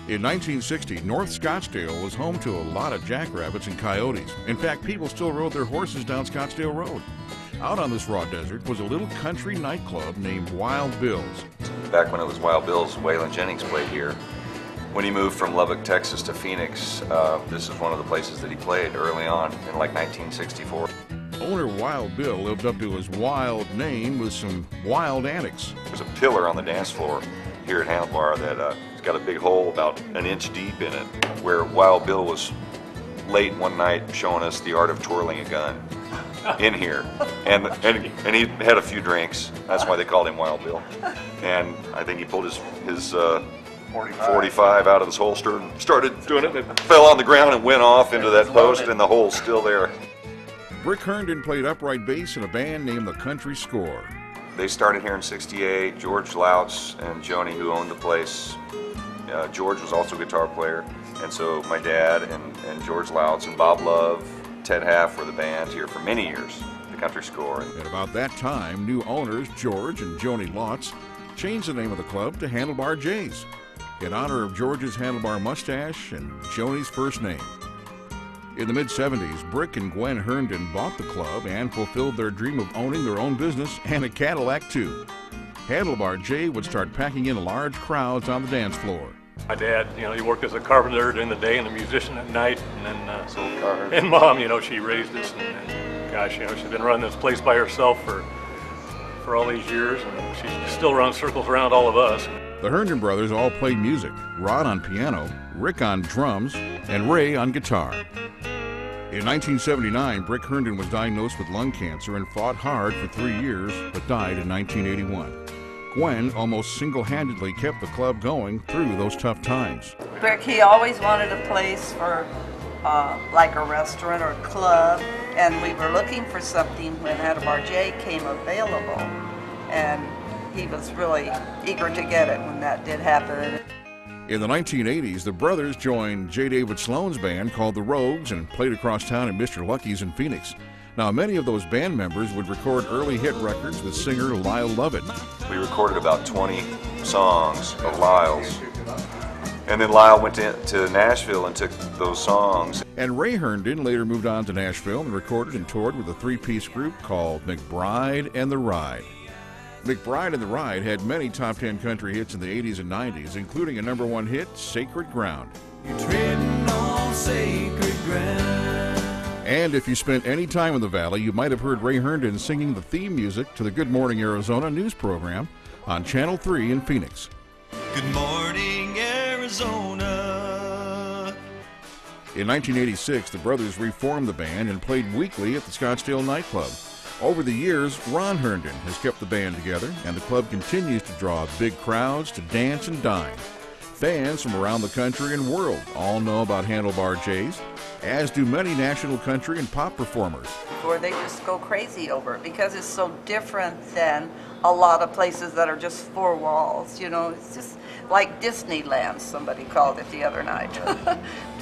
In 1960, North Scottsdale was home to a lot of jackrabbits and coyotes. In fact, people still rode their horses down Scottsdale Road. Out on this raw desert was a little country nightclub named Wild Bill's. Back when it was Wild Bill's, Waylon Jennings played here. When he moved from Lubbock, Texas to Phoenix, this is one of the places that he played early on in like 1964. Owner Wild Bill lived up to his wild name with some wild antics. There's a pillar on the dance floor here at Handlebar that has got a big hole about an inch deep in it, where Wild Bill was late one night showing us the art of twirling a gun in here. And he had a few drinks. That's why they called him Wild Bill. And I think he pulled his 45 out of his holster and started doing it, and it fell on the ground and went off into that post, and the hole's still there. Brick Herndon played upright bass in a band named the Country Score. They started here in '68. George Louts and Joni, who owned the place. George was also a guitar player, and so my dad and George Louts and Bob Love, Ted Half were the band here for many years, the Country Score. At about that time, new owners, George and Joni Louts, changed the name of the club to Handlebar J's, in honor of George's handlebar mustache and Joni's first name. In the mid-'70s, Brick and Gwen Herndon bought the club and fulfilled their dream of owning their own business and a Cadillac, too. Handlebar J would start packing in large crowds on the dance floor. My dad, he worked as a carpenter during the day and a musician at night, and then Sold cars. and Mom, she raised us, and gosh, she's been running this place by herself for all these years, and she still runs circles around all of us. The Herndon brothers all played music, Rod on piano, Rick on drums, and Ray on guitar. In 1979, Brick Herndon was diagnosed with lung cancer and fought hard for 3 years, but died in 1981. Gwen almost single-handedly kept the club going through those tough times. Brick, he always wanted a place for like a restaurant or a club, and we were looking for something when Handlebar J came available, and he was really eager to get it when that did happen. In the 1980s, the brothers joined J. David Sloan's band called the Rogues and played across town at Mr. Lucky's in Phoenix. Now, many of those band members would record early hit records with singer Lyle Lovett. We recorded about 20 songs of Lyle's. And then Lyle went to Nashville and took those songs. And Ray Herndon later moved on to Nashville and recorded and toured with a three-piece group called McBride and the Ride. McBride and the Ride had many top 10 country hits in the 80s and 90s, including a #1 hit, Sacred Ground. You're treading on sacred ground. And if you spent any time in the Valley, you might have heard Ray Herndon singing the theme music to the Good Morning Arizona news program on Channel 3 in Phoenix. Good morning, Arizona. In 1986, the brothers reformed the band and played weekly at the Scottsdale nightclub. Over the years, Ron Herndon has kept the band together, and the club continues to draw big crowds to dance and dine. Fans from around the country and world all know about Handlebar J's, as do many national country and pop performers. Or they just go crazy over it because it's so different than a lot of places that are just four walls. It's just like Disneyland, somebody called it the other night. To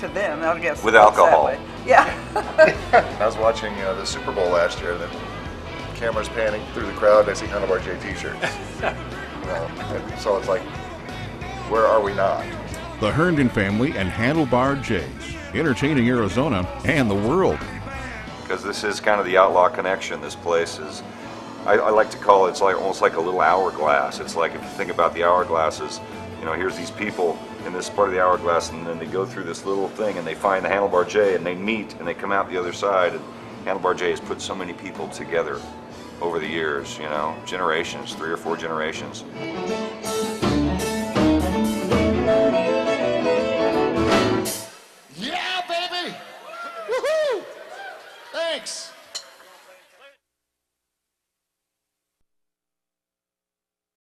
them, I guess. With alcohol. That way. Yeah. I was watching the Super Bowl last year, and the camera's panning through the crowd, and I see Handlebar J t-shirts. And so it's like, where are we not? The Herndon family and Handlebar J's, entertaining Arizona and the world. Because this is kind of the outlaw connection. This place is, I like to call it, it's like almost like a little hourglass. It's like, if you think about the hourglasses, here's these people in this part of the hourglass, and then they go through this little thing and they find the Handlebar J, and they meet and they come out the other side. And Handlebar J has put so many people together over the years, generations, 3 or 4 generations. Yeah, baby! Woohoo! Thanks!